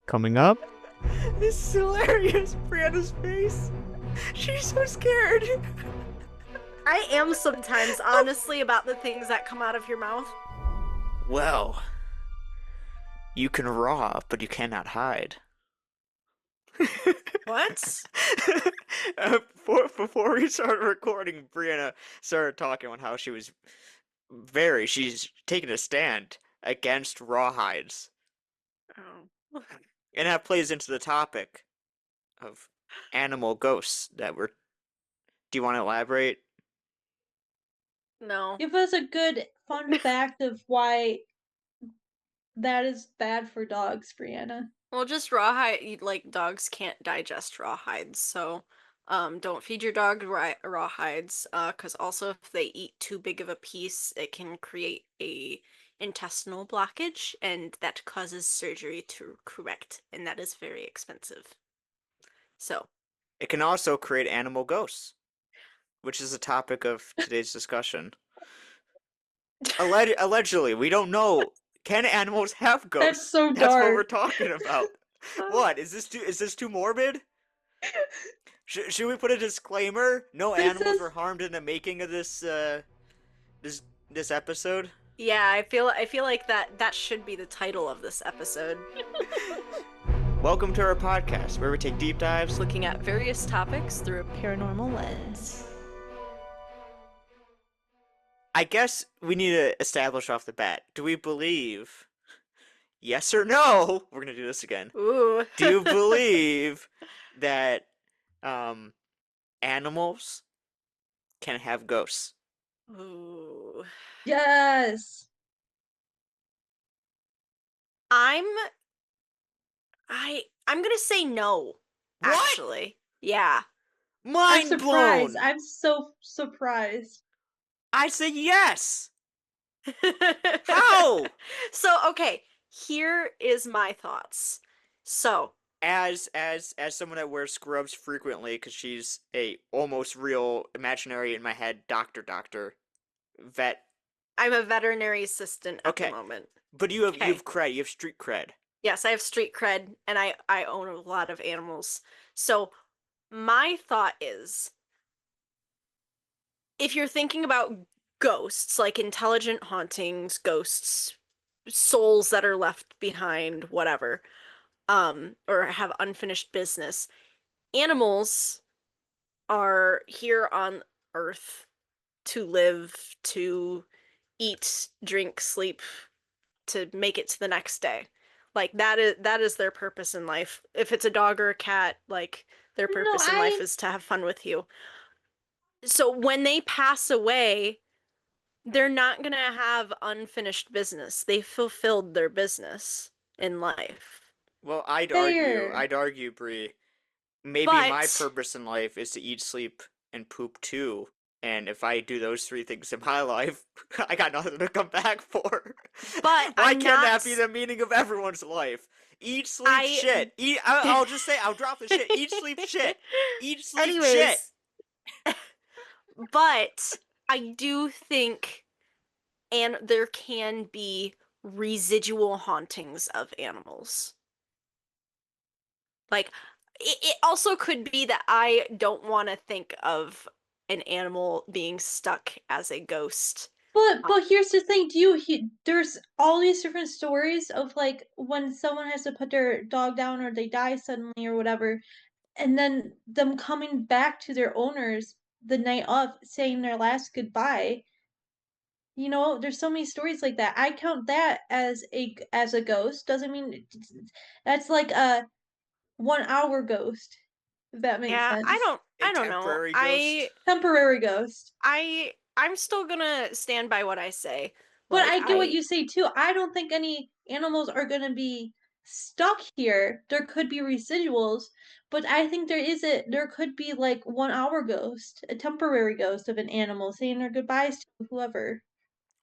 Coming up, This is hilarious. Brianna's face. She's so scared. I am sometimes, honestly, about the things that come out of your mouth. Well, you can raw, but you cannot hide. What? Before we started recording, Brianna started talking on how she's taking a stand against rawhides. Oh. And that plays into the topic of animal ghosts do you want to elaborate? No. Give us a good fun fact of why that is bad for dogs, Brianna. Well, just rawhide, like dogs can't digest rawhides, so don't feed your dog rawhides, 'cause also if they eat too big of a piece, it can create a intestinal blockage, and that causes surgery to correct, and that is very expensive. So, It can also create animal ghosts, which is the topic of today's discussion. Allegedly, we don't know. Can animals have ghosts? That's so That's what we're dark. talking about. What? Is this too morbid? Should we put a disclaimer? No This animals is were harmed in the making of this this episode. yeah, I feel like that should be the title of this episode. Welcome to our podcast, where we take deep dives. Looking at various topics through a paranormal lens. I guess we need to establish off the bat. Do we believe? Yes or no? We're gonna do this again. Ooh. Do you believe that animals can have ghosts? Ooh. yes. I'm I'm gonna say no, What? actually. Yeah. I'm Mind surprised. blown! I'm so surprised. I say yes! How? So, okay, here is my thoughts. So, As someone that wears scrubs frequently, because she's a almost real, imaginary in my head, doctor, vet. I'm a veterinary assistant at Okay. the moment. But you Okay. have cred, you have street cred. Yes, I have street cred, and I own a lot of animals. So, my thought is, if you're thinking about ghosts, like intelligent hauntings, ghosts, souls that are left behind, whatever, or have unfinished business, animals are here on Earth to live, to eat, drink, sleep, to make it to the next day. Like that is their purpose in life. If it's a dog or a cat, like their No, purpose in life is to have fun with you. So when they pass away, they're not gonna have unfinished business. They fulfilled their business in life. Well, fair. I'd argue, Bree, maybe my But purpose in life is to eat, sleep, and poop too. And if I do those three things in my life, I got nothing to come back for. but Why I'm can't not that be the meaning of everyone's life? Eat, sleep, I shit. I'll just say, I'll drop the shit. Eat, sleep, shit. Eat, sleep, shit. anyways, but I do think and there can be residual hauntings of animals. Like it also could be that I don't want to think of an animal being stuck as a ghost. But here's the thing. There's all these different stories of like when someone has to put their dog down or they die suddenly or whatever, and then them coming back to their owners the night of saying their last goodbye. There's so many stories like that. I count that as a ghost. Doesn't mean that's like a 1 hour ghost. If that makes Yeah, I sense. don't A I don't know. temporary ghost? Temporary ghost. I'm still gonna stand by what I say. But Like I get what you say too. I don't think any animals are gonna be stuck here. There could be residuals, but I think there could be like 1 hour ghost, a temporary ghost of an animal saying their goodbyes to whoever.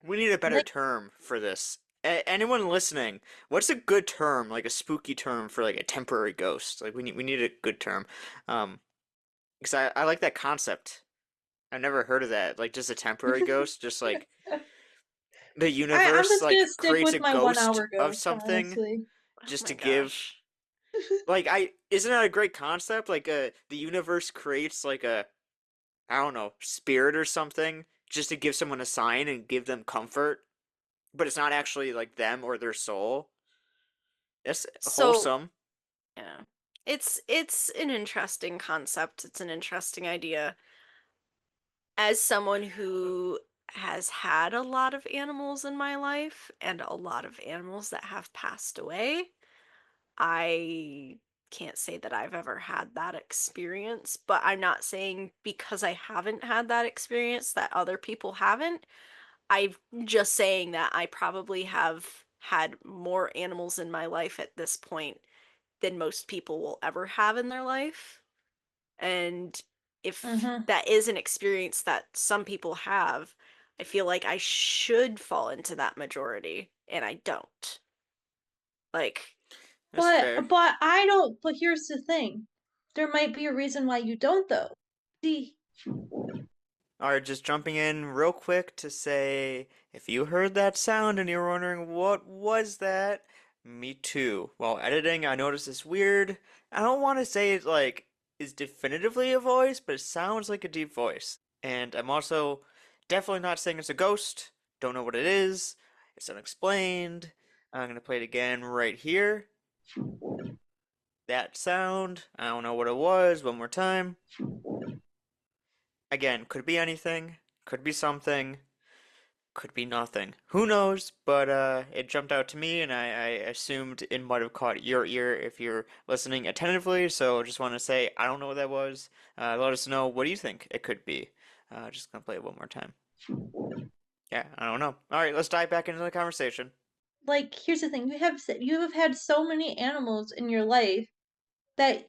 We need a better Like term for this. Anyone listening, what's a good term, like a spooky term for like a temporary ghost? Like we need a good term. Because I like that concept. I've never heard of that. Like just a temporary ghost, just like the I'm universe just gonna like stick creates with a my one ghost hour of ghost, something honestly. oh just my to give gosh. Like I isn't that a great concept? Like the universe creates like a I don't know, spirit or something just to give someone a sign and give them comfort, but it's not actually like them or their soul. That's So, wholesome. yeah. It's an interesting concept. It's an interesting idea. As someone who has had a lot of animals in my life and a lot of animals that have passed away, I can't say that I've ever had that experience, but I'm not saying because I haven't had that experience that other people haven't. I'm just saying that I probably have had more animals in my life at this point than most people will ever have in their life. And if Mm-hmm. that is an experience that some people have, I feel like I should fall into that majority, and I don't. Like, That's fair. But I don't. But here's the thing: there might be a reason why you don't, though. See, All right, just jumping in real quick to say if you heard that sound and you're wondering what was that, me too. While editing, I noticed this weird, I don't want to say it like is definitively a voice, but it sounds like a deep voice. And I'm also definitely not saying it's a ghost. Don't know what it is. It's unexplained. I'm gonna play it again right here. That sound, I don't know what it was. One more time. Again, could be anything, could be something. Could be nothing. Who knows? But it jumped out to me, and I assumed it might have caught your ear if you're listening attentively. So just want to say I don't know what that was. Let us know what do you think it could be. Just gonna play it one more time. Yeah, I don't know. All right, let's dive back into the conversation. like, here's the thing: you have had so many animals in your life that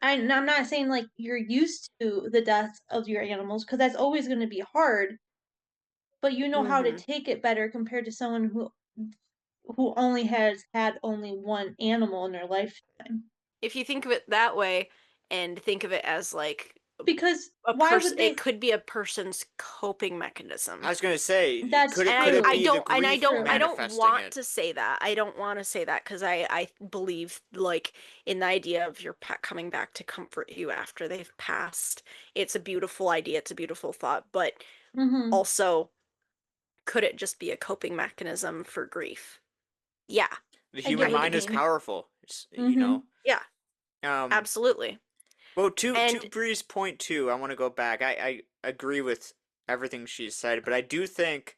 I'm not saying like you're used to the death of your animals because that's always going to be hard, but you know how to hmm take it better compared to someone who only has had only one animal in their lifetime. if you think of it that way and think of it as like Because a why person, would it they? could be a person's coping I mechanism. was gonna say, That's And could it I true. be the don't and I grief don't I True. don't manifesting want it? to say that. I don't want to say that because I believe like in the idea of your pet coming back to comfort you after they've passed. It's a beautiful idea, it's a beautiful thought, but Mm-hmm. also could it just be a coping mechanism for grief? Yeah. The I get human I what you mind think is mean. powerful. Mm-hmm. yeah, Um, absolutely. Well, to And Bree's point too, I want to go back. I agree with everything she said, but I do think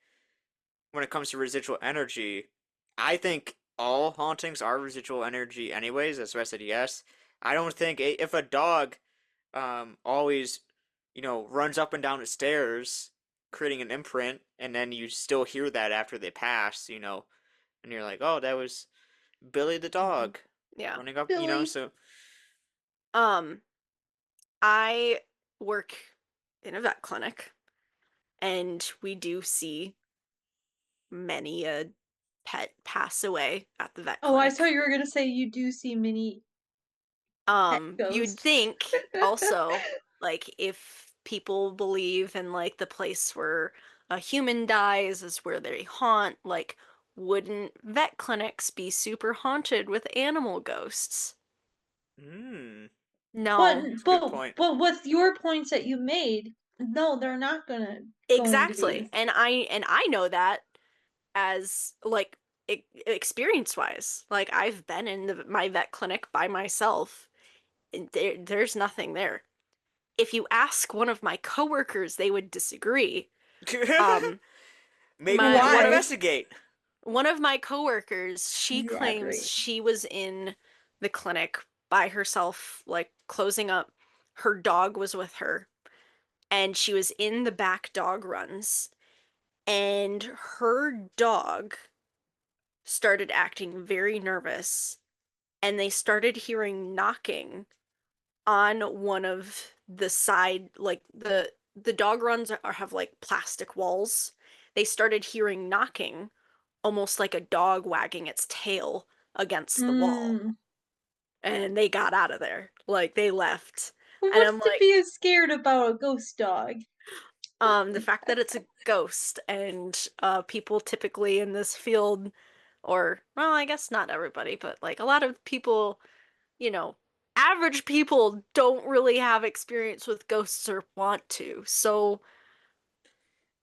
when it comes to residual energy, I think all hauntings are residual energy anyways. That's why I said yes. I don't think if a dog always, runs up and down the stairs, creating an imprint, and then you still hear that after they pass, and you're like, oh, that was Billy the Mhm. dog yeah. running up, Billy. so Um I work in a vet clinic and we do see many a pet pass away at the vet Oh, I thought clinic. you were gonna say you do see mini pet You'd ghosts. think also, like, if people believe in like the place where a human dies is where they haunt, like, wouldn't vet clinics be super haunted with animal ghosts? hmm, No. But it's a good point. with your points that you made, no, they're not going to Exactly. be. And I know that as like experience wise. Like I've been in my vet clinic by myself and there's nothing there. If you ask one of my coworkers, they would disagree. Um, Maybe we my can Why? investigate. one of my coworkers, she Yeah, claims great. she was in the clinic by herself, like closing up. Her dog was with her, and she was in the back dog runs, and her dog started acting very nervous, and they started hearing knocking on one of the side, like the dog runs have like plastic walls. They started hearing knocking, almost like a dog wagging its tail against the wall. Mm. And they got out of there. Like they left. Well, And what's I'm to like, be scared about a ghost dog? the fact that it's a ghost and people typically in this field, or well, I guess not everybody, but like a lot of people, you know, average people don't really have experience with ghosts or want to. So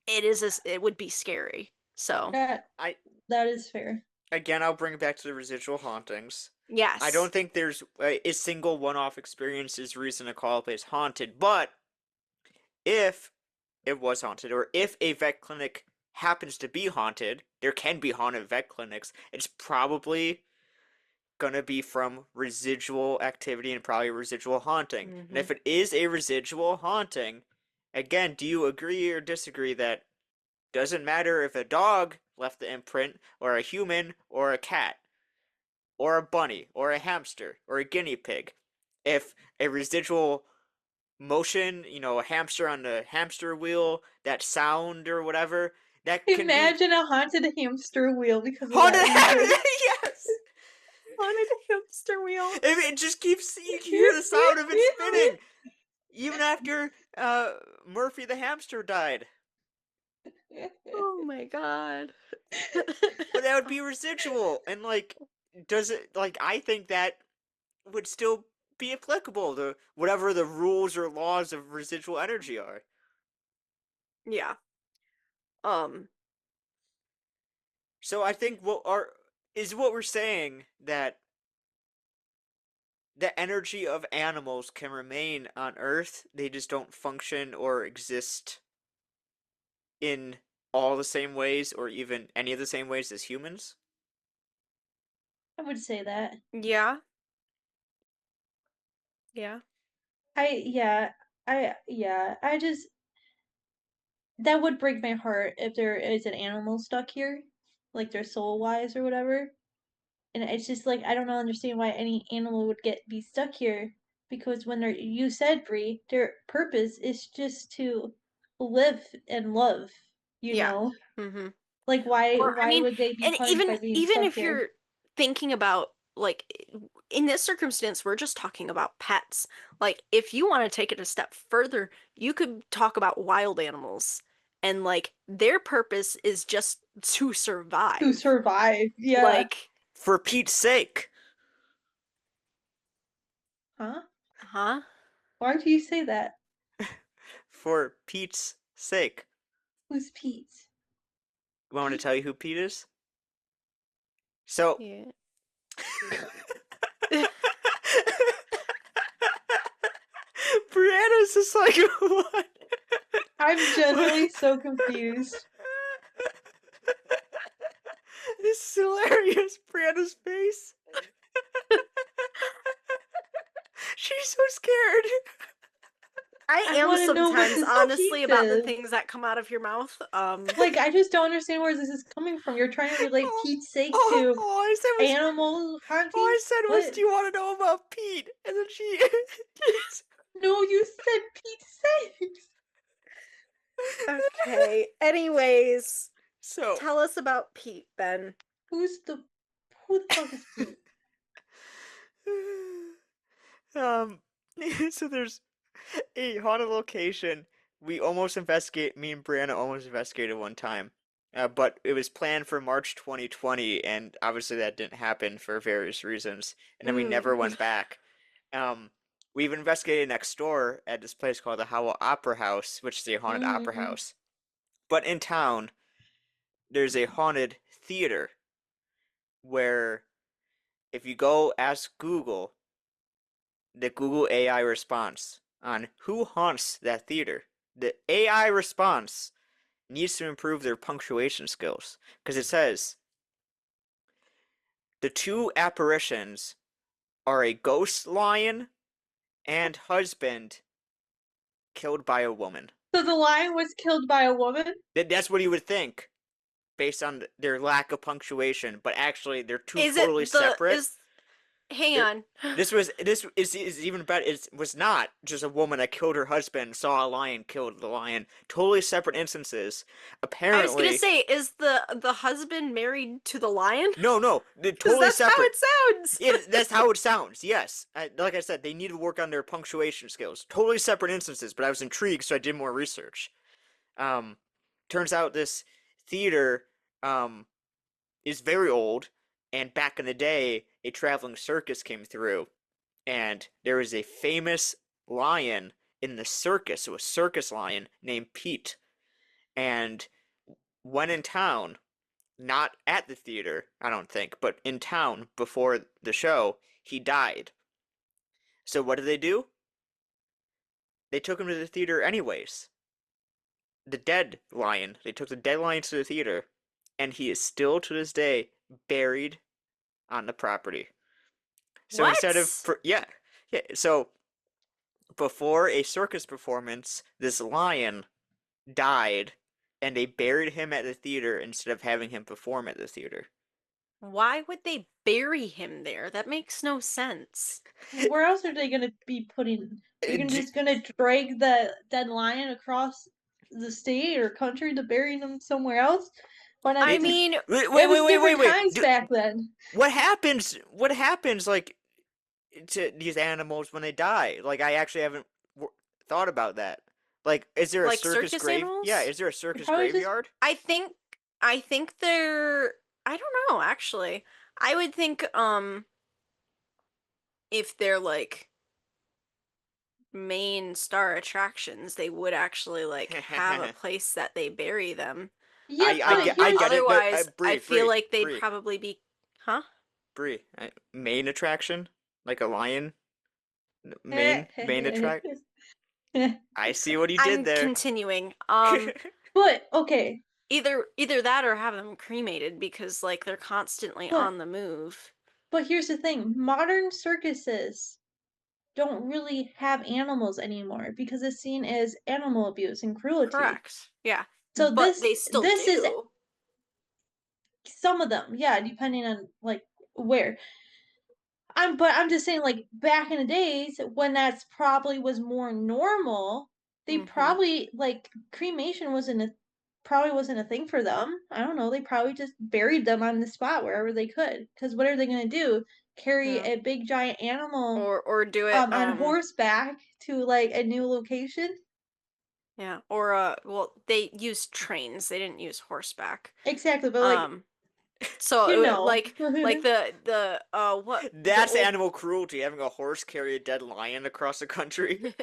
it would be scary. So, That I that is fair. again, I'll bring it back to the residual hauntings. I yes. don't think there's a single one-off experience is reason to call a place haunted, but if it was haunted, or if a vet clinic happens to be haunted, there can be haunted vet clinics. It's probably gonna be from residual activity and probably residual haunting. And Hmm. if it is a residual haunting, again, do you agree or disagree that doesn't matter if a dog left the imprint, or a human, or a cat, or a bunny, or a hamster, or a guinea pig? If a residual motion, a hamster on the hamster wheel, that sound or whatever, that can be Imagine a haunted hamster wheel because of haunted that reason. hamster. Yes. Haunted hamster wheel. If it just keeps, you can hear the sound of it spinning, even after Murphy the hamster died. Oh my god. But that would be residual, and does it I think that would still be applicable to whatever the rules or laws of residual energy are. Yeah. Um, So I think what we're saying that the energy of animals can remain on Earth. They just don't function or exist in all the same ways or even any of the same ways as humans. I would say that. yeah. Yeah. I just that would break my heart if there is an animal stuck here, like their soul wise or whatever. And it's just like I don't understand why any animal would get be stuck here because when they're you said Bree, their purpose is just to live and love, you Yeah. know? Hmm. Like Or I why mean, would they be and punished even by being even stuck if here? you're thinking about like in this circumstance, we're just talking about pets. Like if you want to take it a step further, you could talk about wild animals and like their purpose is just to To survive. survive. Yeah. Like, For Pete's sake. Huh? huh? Why do you say that? For Pete's sake. Who's Pete? Want me to Pete tell you who Pete is? So. Yeah. Brianna's just like, what? I'm What? genuinely so confused. This is hilarious. Brianna's face. She's so scared. I I am want to know what sometimes, this honestly, Pete about the is. things that come out of your mouth. Like, I just don't understand where this is coming from. You're trying to relate Oh, Pete's sake oh, to all I said was, animal all I hauntings? said was, What? do you want to know about Pete? And then she. No, you said Pete's sake. Okay. Anyways, So, tell us about Pete, Ben. Who the fuck is Pete? um, so there's a haunted location. Me and Brianna almost investigated one time. But it was planned for March 2020, and obviously that didn't happen for various reasons. And then we never Mm. went back. Um, we've investigated next door at this place called the Howell Opera House, which is a haunted opera Mm. house. But in town, there's a haunted theater where if you go ask Google, the Google AI response on who haunts that theater, the AI response needs to improve their punctuation skills because it says the two apparitions are a ghost lion and husband killed by a woman. So the lion was killed by a woman? That's what you would think based on their lack of punctuation, but actually they're two Is it totally the separate. is hang They're, on. this is even better. It was not just a woman that killed her husband, saw a lion, killed the lion. Totally separate instances. I was gonna Apparently, say, is the husband married to the lion? no, they're Because totally that's how separate. it sounds. Yeah, that's how it sounds. Yes, like I said, they need to work on their punctuation skills. Totally separate instances, but I was intrigued, so I did more research. Um, turns out this theater is very old, and back in the day, a traveling circus came through, and there was a famous lion in the circus, so a circus lion named Pete. And when in town, not at the theater, I don't think, but in town before the show, he died. So what did they do? They took him to the theater anyways. The dead lion. They took the dead lion to the theater, and he is still to this day buried on the property. So instead of What? yeah, yeah. So before a circus performance, this lion died, and they buried him at the theater instead of having him perform at the theater. Why would they bury him there? That makes no sense. Where else are they gonna be putting? They're gonna J- just gonna drag the dead lion across the state or country to bury them somewhere else? Why not I It, just? mean, wait, wait, It wait, was wait, wait, different wait. times back then. What happens? What happens? Like to these animals when they die? Like I actually haven't thought about that. Like, is there a like circus circus grave? Yeah, animals? is there a circus Probably just graveyard? I think I think they're I don't know actually. I would think if they're like main star attractions, they would actually like have a place that they bury them. yeah, but I here's get it. No, Otherwise, I Bree, feel Bree, like they'd Bree, probably be, huh? Bree. Main attraction, like a lion. Main attract. I see what you did I'm there. continuing. but okay, Either that or have them cremated because like they're constantly but on the move. but here's the thing: modern circuses don't really have animals anymore because it's seen as animal abuse and cruelty. Correct. Yeah. So But this they still this is do. some of them, yeah, depending on like where. I'm just saying, like back in the days when that's probably was more normal, they Mm-hmm. probably like cremation wasn't a thing for them. I don't know. They probably just buried them on the spot wherever they could. Because what are they gonna do? Carry Yeah. a big giant animal Or do it on horseback to like a new location? yeah, or well, they used trains. They didn't use horseback. Exactly, but like Um so you know, like the what the That's old animal cruelty, having a horse carry a dead lion across the country.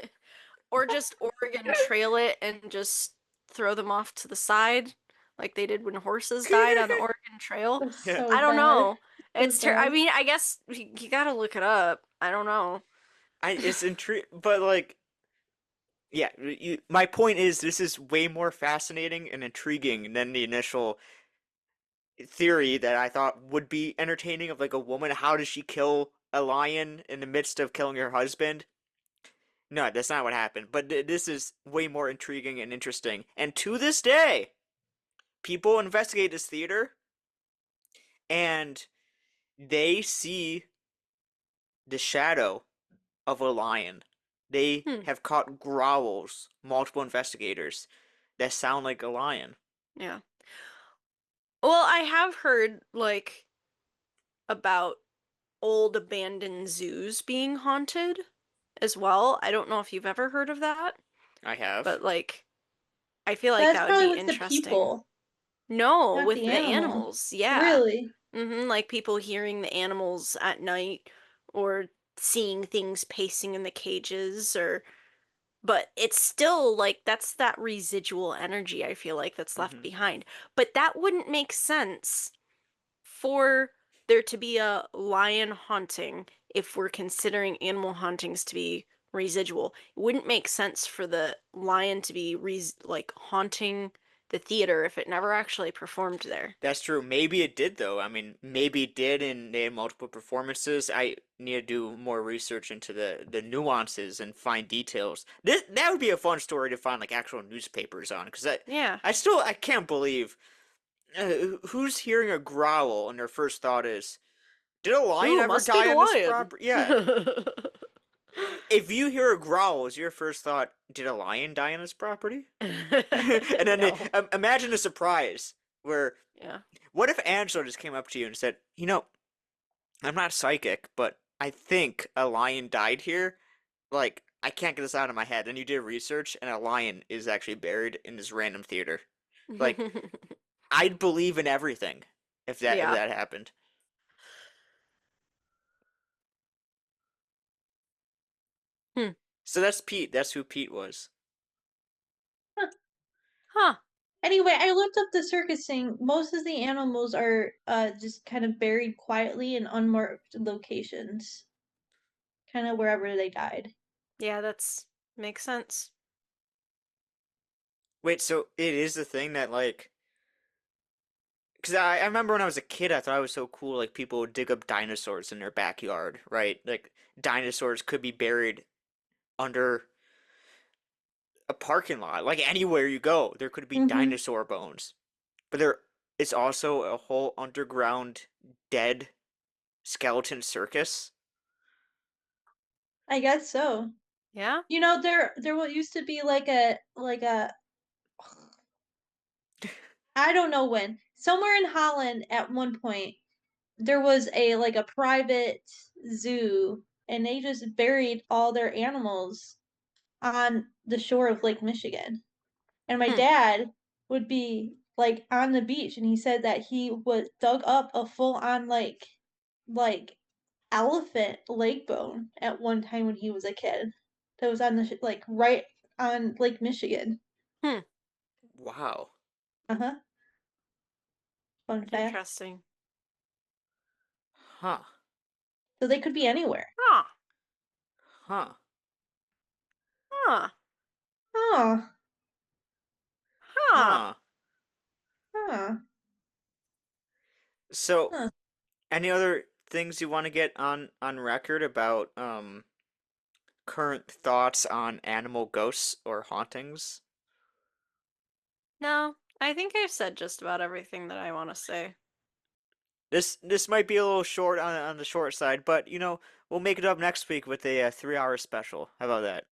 or just Oregon Trail it and just throw them off to the side like they did when horses died on the Oregon Trail. that's Yeah. so I don't bad, know. so I bad. mean, I guess you gotta look it up. I don't know. It's intriguing, but like, yeah, my point is this is way more fascinating and intriguing than the initial theory that I thought would be entertaining of like a woman. How does she kill a lion in the midst of killing her husband? No, that's not what happened. But this is way more intriguing and interesting. And to this day, people investigate this theater and they see the shadow of a lion. They Hmm. have caught growls, multiple investigators, that sound like a lion. Yeah. Well, I have heard like about old abandoned zoos being haunted as well. I don't know if you've ever heard of that, I have. but like I feel like That's that would probably be with the interesting. people, No, not with the the animal. animals. Yeah. Really? Like people hearing the animals at night or seeing things pacing in the cages or but it's still like that's that residual energy I feel like that's left Hmm. behind. But that wouldn't make sense for there to be a lion haunting if we're considering animal hauntings to be residual. It wouldn't make sense for the lion to be like haunting the theater if it never actually performed there. That's true. Maybe it did though. I mean, maybe it did, and they had multiple performances. I need to do more research into the nuances and find details. That would be a fun story to find like actual newspapers on, because Yeah. I can't believe who's hearing a growl and their first thought is, did a lion Ooh, ever must be die the on this lion. property? Yeah. If you hear a growl, is your first thought, did a lion die on this property? And then No. imagine the surprise where, Yeah. what if Angela just came up to you and said, I'm not psychic, but I think a lion died here. Like, I can't get this out of my head. And you did research, and a lion is actually buried in this random theater. Like, I'd believe in everything if Yeah. that happened. Hmm. So that's Pete. That's who Pete was. Huh. Anyway, I looked up the circus thing. Most of the animals are just kind of buried quietly in unmarked locations, kind of wherever they died. Yeah, that's makes sense. Wait, so it is the thing that like, because I remember when I was a kid, I thought it was so cool. Like people would dig up dinosaurs in their backyard, right? Like dinosaurs could be buried under a parking lot, like anywhere you go, there could be Mm-hmm. dinosaur bones. But there is also a whole underground dead skeleton circus. I guess so. Yeah? You know, there used to be like a I don't know when somewhere in Holland at one point there was a private zoo and they just buried all their animals on the shore of Lake Michigan. And my Hmm. dad would be like on the beach and he said that he was dug up a full on like elephant leg bone at one time when he was a kid. That was on the like right on Lake Michigan. Hmm. Wow. Uh-huh. Fun fact. Interesting. Huh. So they could be anywhere. Huh. Huh. Huh. Oh, Huh. Huh. huh, So, huh. any other things you want to get on record about current thoughts on animal ghosts or hauntings? No, I think I've said just about everything that I want to say. This might be a little short on the short side, but we'll make it up next week with a 3 hour special. How about that?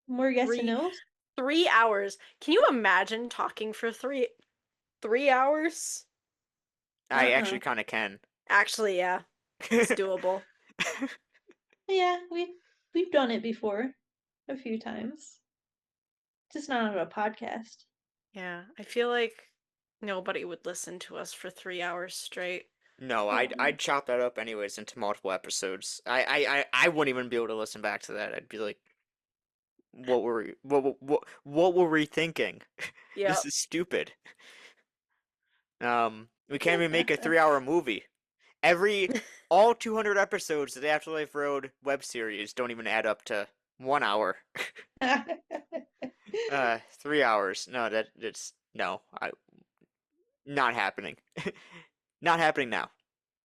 More yes and Three no's? 3 hours. Can you imagine talking for 3 hours? I Uh-uh. actually kind of can. Actually, yeah, it's doable. Yeah, we've done it before a few times. Just not on a podcast. Yeah, I feel like nobody would listen to us for 3 hours straight. No, I'd chop that up anyways into multiple episodes. I wouldn't even be able to listen back to that. I'd be like, what were we thinking? This Yep. is stupid. We can't even make a 3 hour movie. All 200 episodes of the Afterlife Road web series don't even add up to 1 hour. 3 hours. No, that's no. Not happening. Not happening now.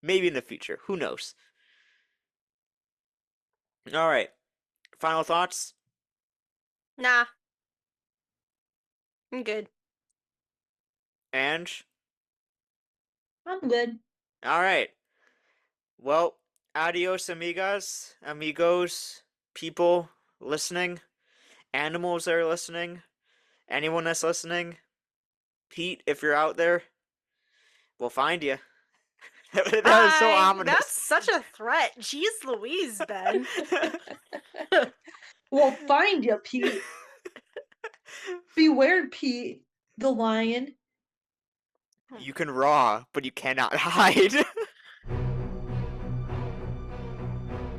Maybe in the future. Who knows? All right. Final thoughts? Nah, I'm good. Ange? I'm good. All right. Well, adios, amigas, amigos, people listening, animals that are listening, anyone that's listening. Pete, if you're out there, we'll find you. That was so Bye. That's ominous. such a threat. Jeez Louise, Ben. We'll find you, Pete. Beware, Pete, the lion. You can raw, but you cannot hide.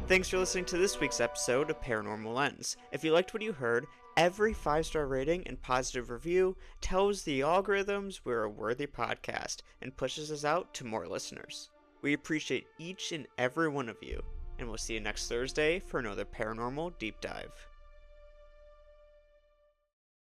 Thanks for listening to this week's episode of Paranormal Lens. If you liked what you heard, every 5-star rating and positive review tells the algorithms we're a worthy podcast and pushes us out to more listeners. We appreciate each and every one of you, and we'll see you next Thursday for another paranormal deep dive.